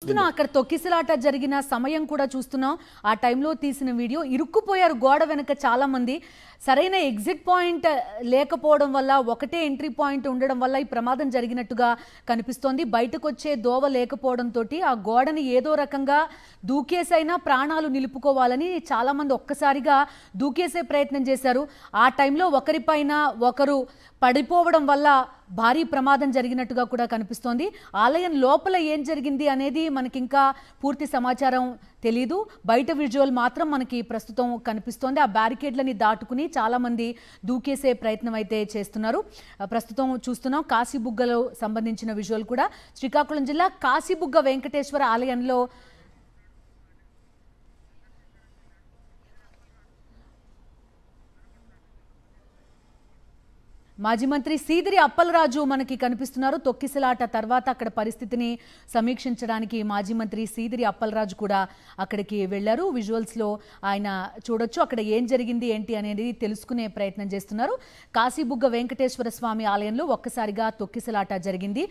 చూస్తున్నాం అక్కడ తొక్కిసలాట జరిగిన సమయం కూడా చూస్తున్నాం. ఆ టైంలో తీసిన వీడియో. ఇరుక్కుపోయారు గోడ వెనక చాలా మంది. సరైన ఎగ్జిట్ పాయింట్ లేకపోవడం వల్ల, ఒకటే ఎంట్రీ పాయింట్ ఉండడం వల్ల ఈ ప్రమాదం జరిగినట్టుగా కనిపిస్తోంది. బయటకు వచ్చే దోవ లేకపోవడంతో ఆ గోడని ఏదో రకంగా దూకేసైనా ప్రాణాలు నిలుపుకోవాలని చాలా మంది ఒక్కసారిగా దూకేసే ప్రయత్నం చేశారు. ఆ టైంలో ఒకరిపైన ఒకరు పడిపోవడం వల్ల భారీ ప్రమాదం జరిగినట్టుగా కూడా కనిపిస్తోంది. ఆలయం లోపల ఏం జరిగింది అనేది మనకి ఇంకా పూర్తి సమాచారం తెలీదు. బయట విజువల్ మాత్రం మనకి ప్రస్తుతం కనిపిస్తోంది. ఆ బ్యారికేడ్లని దాటుకుని చాలా మంది దూకేసే ప్రయత్నం అయితే చేస్తున్నారు. ప్రస్తుతం చూస్తున్నాం కాశీబుగ్గలో సంబంధించిన విజువల్ కూడా. శ్రీకాకుళం జిల్లా కాశీబుగ్గ వెంకటేశ్వర ఆలయంలో మాజీ మంత్రి సీదిరి అప్పలరాజు మనకి కనిపిస్తున్నారు. తొక్కిసలాట తర్వాత అక్కడ పరిస్థితిని సమీక్షించడానికి మాజీ మంత్రి సీదిరి అప్పలరాజు కూడా అక్కడికి వెళ్లారు. విజువల్స్ లో ఆయన చూడొచ్చు. అక్కడ ఏం జరిగింది ఏంటి అనేది తెలుసుకునే ప్రయత్నం చేస్తున్నారు. కాశీబుగ్గ వెంకటేశ్వర స్వామి ఆలయంలో ఒక్కసారిగా తొక్కిసలాట జరిగింది.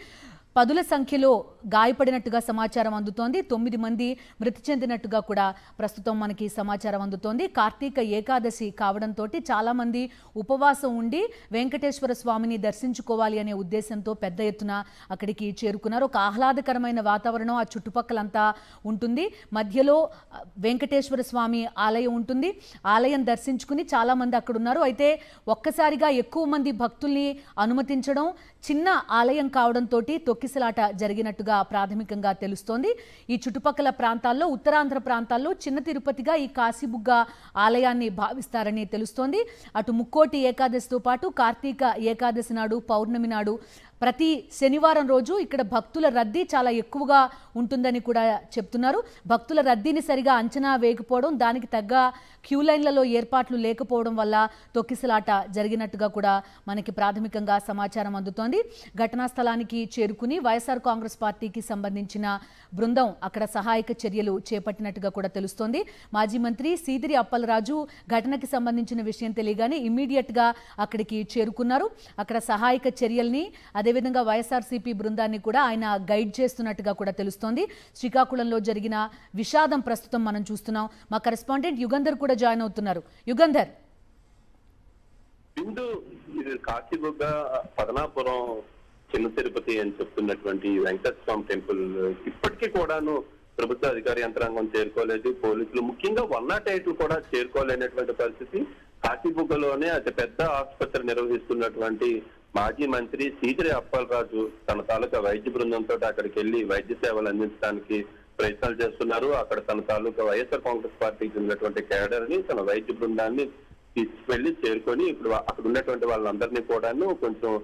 పదుల సంఖ్యలో గాయపడినట్టుగా సమాచారం అందుతోంది. 9 మంది మృతి చెందినట్టుగా కూడా ప్రస్తుతం మనకి సమాచారం అందుతోంది. కార్తీక ఏకాదశి కావడంతో చాలా మంది ఉపవాసం ఉండి వెంకటేశ్వర స్వామిని దర్శించుకోవాలి అనే ఉద్దేశంతో పెద్ద ఎత్తున అక్కడికి చేరుకున్నారు. ఒక ఆహ్లాదకరమైన వాతావరణం ఆ చుట్టుపక్కలంతా ఉంటుంది. మధ్యలో వెంకటేశ్వర స్వామి ఆలయం ఉంటుంది. ఆలయం దర్శించుకుని చాలా మంది అక్కడ ఉన్నారు. అయితే ఒక్కసారిగా ఎక్కువ మంది భక్తుల్ని అనుమతించడం, చిన్న ఆలయం కావడంతో తొక్కిసలాట జరిగినట్టుగా ప్రాథమికంగా తెలుస్తోంది. ఈ చుట్టుపక్కల ప్రాంతాల్లో, ఉత్తరాంధ్ర ప్రాంతాల్లో చిన్న తిరుపతిగా ఈ కాశీబుగ్గ ఆలయాన్ని భావిస్తారని తెలుస్తోంది. అటు ముక్కోటి ఏకాదశితో పాటు కార్తీక ఏకాదశి నాడు, పౌర్ణమి నాడు, ప్రతి శనివారం రోజు ఇక్కడ భక్తుల రద్దీ చాలా ఎక్కువగా ఉంటుందని కూడా చెప్తున్నారు. భక్తుల రద్దీని సరిగా అంచనా వేయకపోవడం, దానికి తగ్గ క్యూ లైన్లలో ఏర్పాట్లు లేకపోవడం వల్ల తొక్కిసలాట జరిగినట్టుగా కూడా మనకి ప్రాథమికంగా సమాచారం అందుతోంది. ఘటనా స్థలానికి చేరుకుని వైఎస్ఆర్ కాంగ్రెస్ పార్టీకి సంబంధించిన బృందం అక్కడ సహాయక చర్యలు చేపట్టినట్టుగా కూడా తెలుస్తోంది. మాజీ మంత్రి సీదిరి అప్పలరాజు ఘటనకి సంబంధించిన విషయం తెలియగానే ఇమ్మీడియట్ గా అక్కడికి చేరుకున్నారు. అక్కడ సహాయక చర్యల్ని, అదేవిధంగా వైఎస్ఆర్సీపీ బృందాన్ని కూడా ఆయన గైడ్ చేస్తున్నట్టుగా కూడా తెలుస్తోంది. శ్రీకాకుళంలో జరిగిన విషాదం ప్రస్తుతం మనం చూస్తున్నాం. మా కరెస్పాండెంట్ యుగంధర్ కూడా జాయిన్ అవుతున్నారు. యుగంధర్, కాశీబుగ్గ పదనాపురం చిన్న తిరుపతి అని చెప్తున్నటువంటి వెంకటేశ్వర స్వామి టెంపుల్ ఇప్పటికీ కూడాను ప్రభుత్వ అధికార యంత్రాంగం చేరుకోలేదు. పోలీసులు, ముఖ్యంగా 108 కూడా చేరుకోలేనటువంటి పరిస్థితి. కాశీబుగ్గలోనే అతి పెద్ద ఆసుపత్రి నిర్వహిస్తున్నటువంటి మాజీ మంత్రి సీదిరి అప్పలరాజు తన తాలూకా వైద్య బృందంతో అక్కడికి వెళ్లి వైద్య సేవలు అందించడానికి ప్రయత్నాలు చేస్తున్నారు. అక్కడ తన తాలూకా వైఎస్ఆర్ కాంగ్రెస్ పార్టీకి చెందినటువంటి కేడర్ ని, తన వైద్య బృందాన్ని తీసుకువెళ్లి చేరుకొని ఇప్పుడు అక్కడ ఉన్నటువంటి వాళ్ళందరినీ కూడాను కొంచెం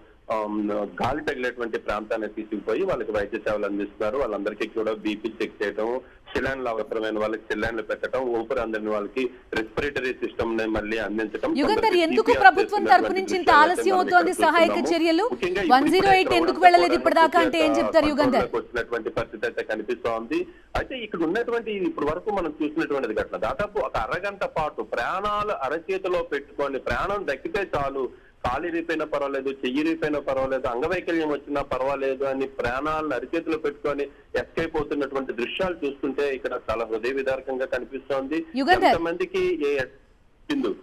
గాలి తగిలేటువంటి ప్రాంతాన్ని తీసుకుపోయి వాళ్ళకి వైద్య సేవలు అందిస్తున్నారు. వాళ్ళందరికీ కూడా బీపీ చెక్ చేయడం, సిలైన్లు అవసరమైన వాళ్ళకి సిలైన్లు పెట్టడం, ఊపిరి అందని వాళ్ళకి రెస్పిరేటరీ సిస్టమ్ ని మళ్ళీ అందించడం. యుగంధర్, ఎందుకు ప్రభుత్వం తరపు నుంచి ఇంత ఆలస్యం అవుతోంది సహాయక చర్యలు? 108 ఎందుకు వెళ్ళలేదు ఇప్పటిదాకా అంటే ఏం చెప్తారు యుగంధర్? వచ్చినటువంటి పరిస్థితి అయితే కనిపిస్తోంది. అయితే ఇక్కడ ఉన్నటువంటి ఇప్పుడు వరకు మనం చూసినటువంటి ఘటన దాదాపు ఒక అరగంట పాటు ప్రాణాలు అరచేతిలో పెట్టుకొని, ప్రాణం దక్కితే చాలు, కాలు ఇరిపోయినా పర్వాలేదు, చెయ్యి ఇరిపోయినా పర్వాలేదు, అంగవైకల్యం వచ్చినా పర్వాలేదు అని ప్రాణాలను అరిచేతిలో పెట్టుకొని ఎస్కేప్ అవుతున్నటువంటి దృశ్యాలు చూస్తుంటే ఇక్కడ చాలా హృదయ విదారకంగా కనిపిస్తోంది. ఎంతమందికి